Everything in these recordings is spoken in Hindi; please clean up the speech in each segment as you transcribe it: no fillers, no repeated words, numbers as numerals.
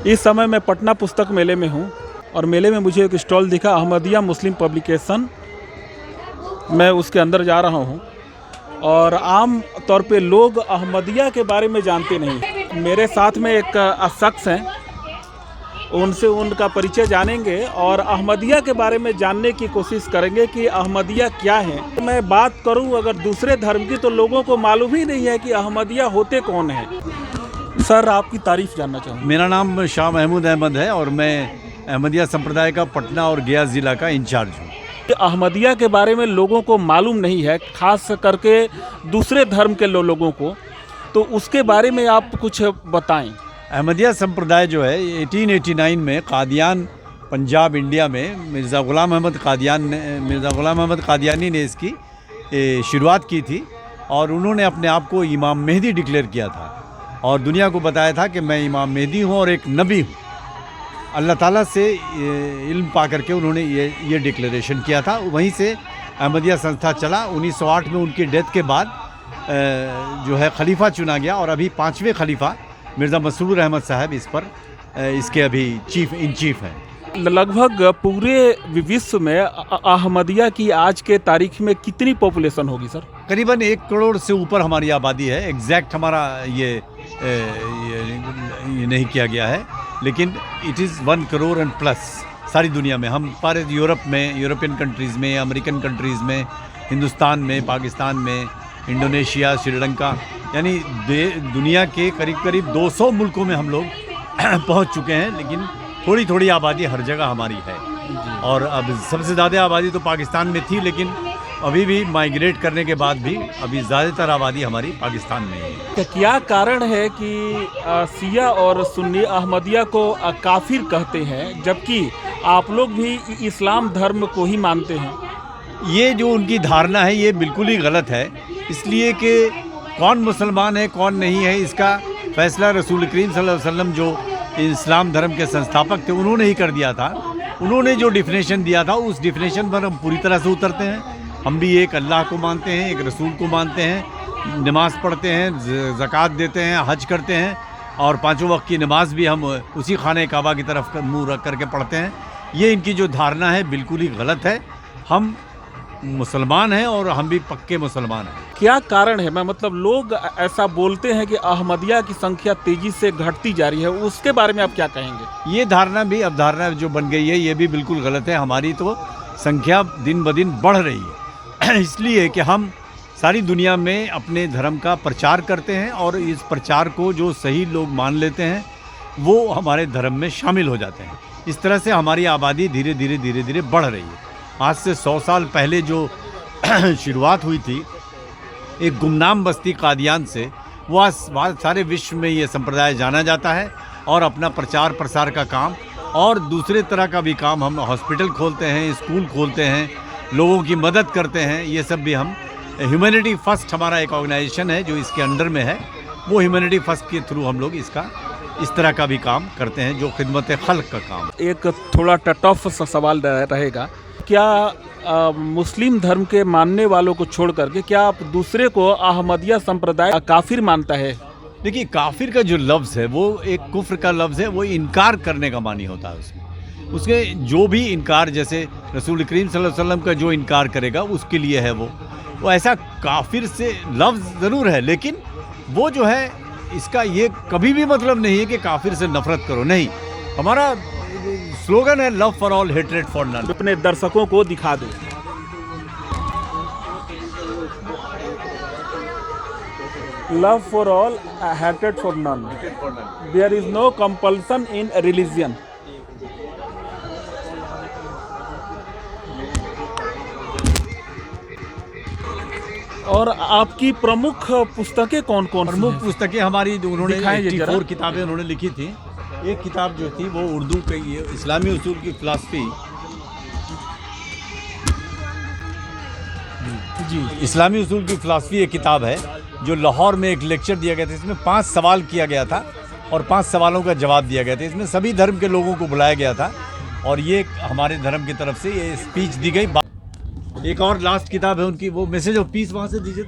इस समय मैं पटना पुस्तक मेले में हूँ और मेले में मुझे एक स्टॉल दिखा, अहमदिया मुस्लिम पब्लिकेशन। मैं उसके अंदर जा रहा हूँ और आम तौर पे लोग अहमदिया के बारे में जानते नहीं। मेरे साथ में एक शख्स हैं, उनसे उनका परिचय जानेंगे और अहमदिया के बारे में जानने की कोशिश करेंगे कि अहमदिया क्या है। मैं बात करूं अगर दूसरे धर्म की, तो लोगों को मालूम ही नहीं है कि अहमदिया होते कौन हैं। सर, आपकी तारीफ जानना चाहूँगा। मेरा नाम शाह महमूद अहमद है और मैं अहमदिया संप्रदाय का पटना और गया ज़िला का इंचार्ज हूँ। अहमदिया के बारे में लोगों को मालूम नहीं है, खास करके दूसरे धर्म के लोगों को, तो उसके बारे में आप कुछ बताएं। अहमदिया संप्रदाय जो है 1889 में कादियान पंजाब इंडिया में मिर्ज़ा ग़ुलाम अहमद कादियानी ने इसकी शुरुआत की थी और उन्होंने अपने आप को इमाम मेहदी डिक्लेयर किया था और दुनिया को बताया था कि मैं इमाम मेहदी हूँ और एक नबी हूँ। अल्लाह ताला से इल्म पा करके उन्होंने ये डिक्लेरेशन किया था। वहीं से अहमदिया संस्था चला। 1908 में उनकी डेथ के बाद जो है खलीफा चुना गया और अभी 5वें खलीफा मिर्ज़ा मसरूर अहमद साहब इसके अभी इन चीफ हैं। लगभग पूरे विश्व में अहमदिया की आज के तारीख में कितनी पॉपुलेशन होगी सर? करीबन 1 करोड़ से ऊपर हमारी आबादी है। एग्जैक्ट हमारा ये नहीं किया गया है, लेकिन it is 1 crore and plus सारी दुनिया में। हम सारे यूरोप में, यूरोपियन कंट्रीज़ में, अमेरिकन कंट्रीज़ में, हिंदुस्तान में, पाकिस्तान में, इंडोनेशिया, श्रीलंका, यानी दुनिया के करीब करीब 200 मुल्कों में हम लोग पहुंच चुके हैं। लेकिन थोड़ी थोड़ी आबादी हर जगह हमारी है और अब सबसे ज़्यादा आबादी तो पाकिस्तान में थी, लेकिन अभी भी माइग्रेट करने के बाद भी अभी ज़्यादातर आबादी हमारी पाकिस्तान में है। क्या कारण है कि शिया और सुन्नी अहमदिया को काफिर कहते हैं, जबकि आप लोग भी इस्लाम धर्म को ही मानते हैं? ये जो उनकी धारणा है ये बिल्कुल ही गलत है, इसलिए कि कौन मुसलमान है कौन नहीं है इसका फैसला रसूल करीम सल्लल्लाहु अलैहि वसल्लम जो इस्लाम धर्म के संस्थापक थे उन्होंने ही कर दिया था। उन्होंने जो डिफिनेशन दिया था उस डिफिनेशन पर हम पूरी तरह से उतरते हैं। हम भी एक अल्लाह को मानते हैं, एक रसूल को मानते हैं, नमाज़ पढ़ते हैं, ज़कात देते हैं, हज करते हैं और 5 वक्त की नमाज़ भी हम उसी खाने काबा की तरफ मुँह रख करके पढ़ते हैं। ये इनकी जो धारणा है बिल्कुल ही गलत है। हम मुसलमान हैं और हम भी पक्के मुसलमान हैं। क्या कारण है? मतलब लोग ऐसा बोलते हैं कि अहमदिया की संख्या तेजी से घटती जा रही है, उसके बारे में आप क्या कहेंगे? ये धारणा भी अवधारणा जो बन गई है ये भी बिल्कुल गलत है। हमारी तो संख्या दिन ब दिन बढ़ रही है इसलिए कि हम सारी दुनिया में अपने धर्म का प्रचार करते हैं और इस प्रचार को जो सही लोग मान लेते हैं वो हमारे धर्म में शामिल हो जाते हैं। इस तरह से हमारी आबादी धीरे धीरे बढ़ रही है। आज से 100 साल पहले जो शुरुआत हुई थी एक गुमनाम बस्ती कादियान से, वो आज सारे विश्व में ये संप्रदाय जाना जाता है और अपना प्रचार प्रसार का काम और दूसरे तरह का भी काम, हम हॉस्पिटल खोलते हैं, स्कूल खोलते हैं, लोगों की मदद करते हैं। ये सब भी हम ह्यूमैनिटी फर्स्ट हमारा एक ऑर्गेनाइजेशन है जो इसके अंडर में है, वो ह्यूमैनिटी फर्स्ट के थ्रू हम लोग इस तरह का भी काम करते हैं जो खिदमत खल्क का काम। एक थोड़ा टफ सा सवाल रहेगा, क्या मुस्लिम धर्म के मानने वालों को छोड़ करके क्या आप दूसरे को अहमदिया संप्रदाय काफिर मानता है? देखिए, काफिर का जो लफ्ज़ है वो एक कुफ्र का लफ्ज़ है, वो इनकार करने का मानी होता है। उसके जो भी इनकार, जैसे रसूल करीम सल्लल्लाहु अलैहि वसल्लम का जो इनकार करेगा उसके लिए है वो ऐसा काफिर से लफ्ज़ ज़रूर है, लेकिन वो जो है इसका ये कभी भी मतलब नहीं है कि काफिर से नफरत करो। नहीं, हमारा स्लोगन है love for all hatred for none. अपने दर्शकों को दिखा दो। Love for all, hatred for none. There is no compulsion in religion. और आपकी प्रमुख पुस्तकें कौन कौन? प्रमुख पुस्तकें हमारी उन्होंने 84 किताबें उन्होंने लिखी थी। एक किताब जो थी वो उर्दू के इस्लामी उसूल की फ़िलासफ़ी जी, इस्लामी उसूल की फ़िलासफ़ी एक किताब है जो लाहौर में एक लेक्चर दिया गया था। इसमें 5 सवाल किया गया था और 5 सवालों का जवाब दिया गया था। इसमें सभी धर्म के लोगों को बुलाया गया था और ये हमारे धर्म की तरफ से ये स्पीच दी गई। एक और लास्ट किताब है उनकी, वो मैसेज ऑफ पीस, वहाँ से दीजिए।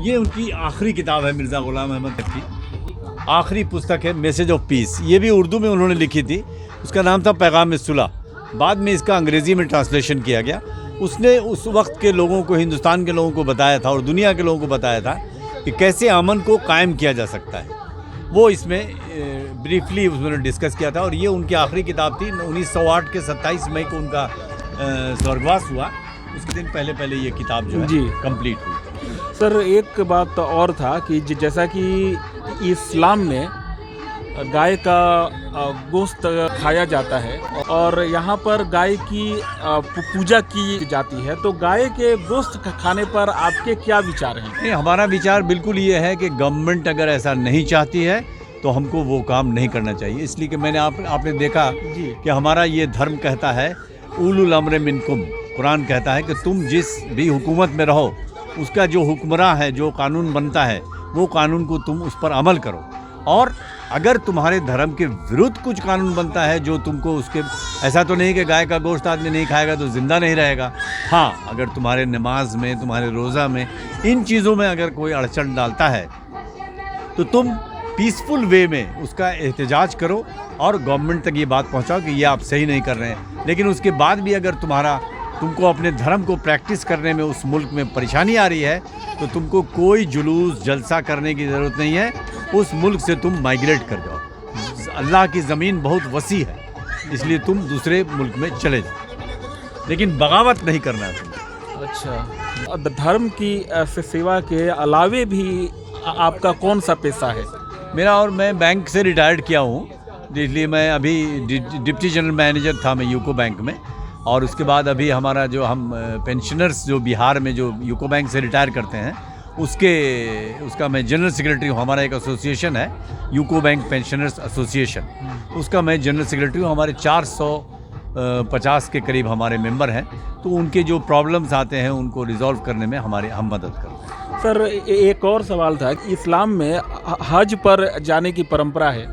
ये उनकी आखिरी किताब है मिर्ज़ा ग़ुलाम अहमद की। आखिरी पुस्तक है मैसेज ऑफ पीस, ये भी उर्दू में उन्होंने लिखी थी, उसका नाम था पैगाम सुलह। बाद में इसका अंग्रेज़ी में ट्रांसलेशन किया गया। उसने उस वक्त के लोगों को, हिंदुस्तान के लोगों को बताया था और दुनिया के लोगों को बताया था कि कैसे अमन को कायम किया जा सकता है। वो इसमें ब्रीफली उसने डिस्कस किया था और ये उनकी आखिरी किताब थी। 1908 के 27 मई को उनका स्वर्गवास हुआ। उसके दिन पहले ये किताब जो है जी कंप्लीट हुई। सर एक बात और था कि जैसा कि इस्लाम में गाय का गोश्त खाया जाता है और यहाँ पर गाय की पूजा की जाती है, तो गाय के गोश्त खाने पर आपके क्या विचार हैं? नहीं, हमारा विचार बिल्कुल ये है कि गवर्नमेंट अगर ऐसा नहीं चाहती है तो हमको वो काम नहीं करना चाहिए। इसलिए कि मैंने आपने देखा जी कि हमारा ये धर्म कहता है उलुल अम्र मिनकुम, कुरान कहता है कि तुम जिस भी हुकूमत में रहो उसका जो हुक्मरान है, जो कानून बनता है, वो कानून को तुम उस पर अमल करो। और अगर तुम्हारे धर्म के विरुद्ध कुछ कानून बनता है जो तुमको उसके, ऐसा तो नहीं कि गाय का गोश्त आदमी नहीं खाएगा तो ज़िंदा नहीं रहेगा। हाँ, अगर तुम्हारे नमाज में, तुम्हारे रोज़ा में, इन चीज़ों में अगर कोई अड़चन डालता है तो तुम पीसफुल वे में उसका एहतजाज करो और गवर्नमेंट तक ये बात पहुंचाओ कि ये आप सही नहीं कर रहे हैं। लेकिन उसके बाद भी अगर तुमको अपने धर्म को प्रैक्टिस करने में उस मुल्क में परेशानी आ रही है तो तुमको कोई जुलूस जलसा करने की ज़रूरत नहीं है। उस मुल्क से तुम माइग्रेट कर जाओ। अल्लाह की ज़मीन बहुत वसी है, इसलिए तुम दूसरे मुल्क में चले जाओ, लेकिन बगावत नहीं करना है तुमको। अच्छा, धर्म की सेवा के अलावे भी आपका कौन सा पेशा है? मेरा, और मैं बैंक से रिटायर्ड किया हूँ, इसलिए मैं अभी डिप्टी जनरल मैनेजर था मैं यूको बैंक में। और उसके बाद अभी हमारा जो हम पेंशनर्स जो बिहार में जो यूको बैंक से रिटायर करते हैं उसका मैं जनरल सेक्रेटरी हूँ। हमारा एक एसोसिएशन है यूको बैंक पेंशनर्स एसोसिएशन, उसका मैं जनरल सेक्रेटरी हूँ। हमारे 450 के करीब हमारे मेंबर हैं, तो उनके जो प्रॉब्लम्स आते हैं उनको रिजॉल्व करने में हम मदद करते हैं। सर एक और सवाल था कि इस्लाम में हज पर जाने की परंपरा है,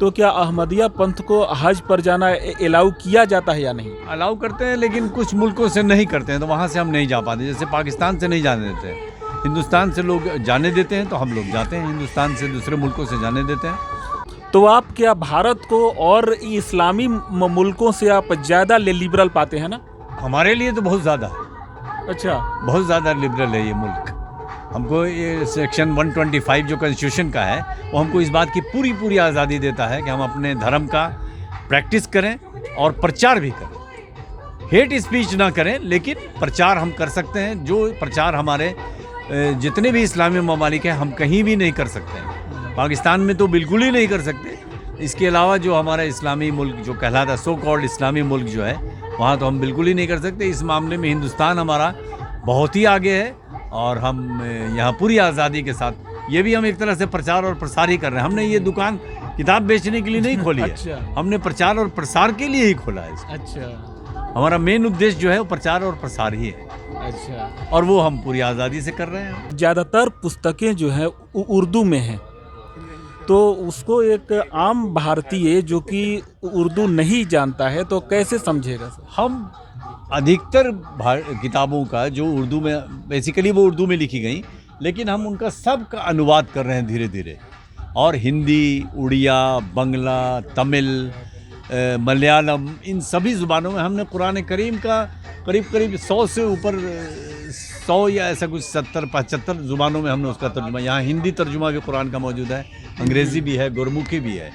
तो क्या अहमदिया पंथ को हज पर जाना अलाउ किया जाता है या नहीं? अलाउ करते हैं, लेकिन कुछ मुल्कों से नहीं करते हैं, तो वहाँ से हम नहीं जा पाते। जैसे पाकिस्तान से नहीं जाने देते हैं, हिंदुस्तान से लोग जाने देते हैं तो हम लोग जाते हैं, हिंदुस्तान से दूसरे मुल्कों से जाने देते हैं। तो आप क्या भारत को और इस्लामी मुल्कों से आप ज़्यादा लिबरल पाते हैं ना? हमारे लिए तो बहुत ज़्यादा है। अच्छा, बहुत ज़्यादा लिबरल है ये मुल्क। हमको ये सेक्शन 125 जो कॉन्स्टिट्यूशन का है वो हमको इस बात की पूरी आज़ादी देता है कि हम अपने धर्म का प्रैक्टिस करें और प्रचार भी करें। हेट स्पीच ना करें, लेकिन प्रचार हम कर सकते हैं। जो प्रचार हमारे जितने भी इस्लामी ममालिक हैं हम कहीं भी नहीं कर सकते हैं। पाकिस्तान में तो बिल्कुल ही नहीं कर सकते। इसके अलावा जो हमारा इस्लामी मुल्क जो कहलाता है सो कॉल्ड इस्लामी मुल्क जो है, वहाँ तो हम बिल्कुल ही नहीं कर सकते। इस मामले में हिंदुस्तान हमारा बहुत ही आगे है और हम यहाँ पूरी आज़ादी के साथ, ये भी हम एक तरह से प्रचार और प्रसार ही कर रहे हैं। हमने ये दुकान किताब बेचने के लिए नहीं खोली है। अच्छा। हमने प्रचार और प्रसार के लिए ही खोला है इसको। अच्छा, हमारा मेन उद्देश्य जो है वो प्रचार और प्रसार ही है। अच्छा, और वो हम पूरी आज़ादी से कर रहे हैं। ज़्यादातर पुस्तकें जो है उर्दू में हैं, तो उसको एक आम भारतीय जो कि उर्दू नहीं जानता है तो कैसे समझेगा सर? हम अधिकतर किताबों का जो उर्दू में, बेसिकली वो उर्दू में लिखी गई, लेकिन हम उनका सब का अनुवाद कर रहे हैं धीरे धीरे। और हिंदी, उड़िया, बंगला, तमिल, मलयालम, इन सभी ज़ुबानों में हमने कुरान करीम का करीब 100 से ऊपर, 100 या ऐसा कुछ 70-75 ज़ुबानों में हमने उसका तर्जुमा, यहाँ हिंदी तर्जुमा भी कुरान का मौजूद है, अंग्रेज़ी भी है, गुरमुखी भी है,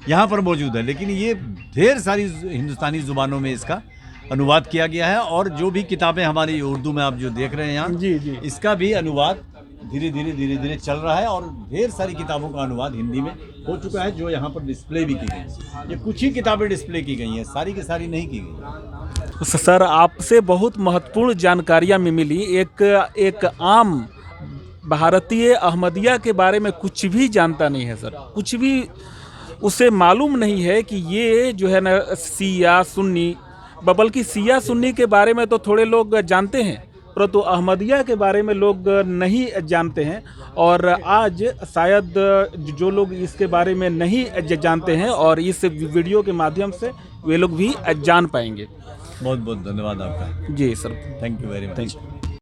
यहाँ पर मौजूद है। लेकिन ये ढेर सारी हिंदुस्तानी ज़ुबानों में इसका अनुवाद किया गया है। और जो भी किताबें हमारी उर्दू में आप जो देख रहे हैं यहाँ, जी, इसका भी अनुवाद धीरे धीरे चल रहा है। और ढेर सारी किताबों का अनुवाद हिंदी में हो चुका है जो यहाँ पर डिस्प्ले भी की गई। ये कुछ ही किताबें डिस्प्ले की गई हैं, सारी की सारी नहीं की गई। सर आपसे बहुत महत्वपूर्ण जानकारियाँ मिली। एक आम भारतीय अहमदिया के बारे में कुछ भी जानता नहीं है सर, कुछ भी उसे मालूम नहीं है कि ये जो है ना शिया सुन्नी, बल्कि शिया सुन्नी के बारे में तो थोड़े लोग जानते हैं, परंतु अहमदिया के बारे में लोग नहीं जानते हैं। और आज शायद जो लोग इसके बारे में नहीं जानते हैं और इस वीडियो के माध्यम से वे लोग भी जान पाएंगे। बहुत बहुत धन्यवाद आपका। जी sir, thank you very much.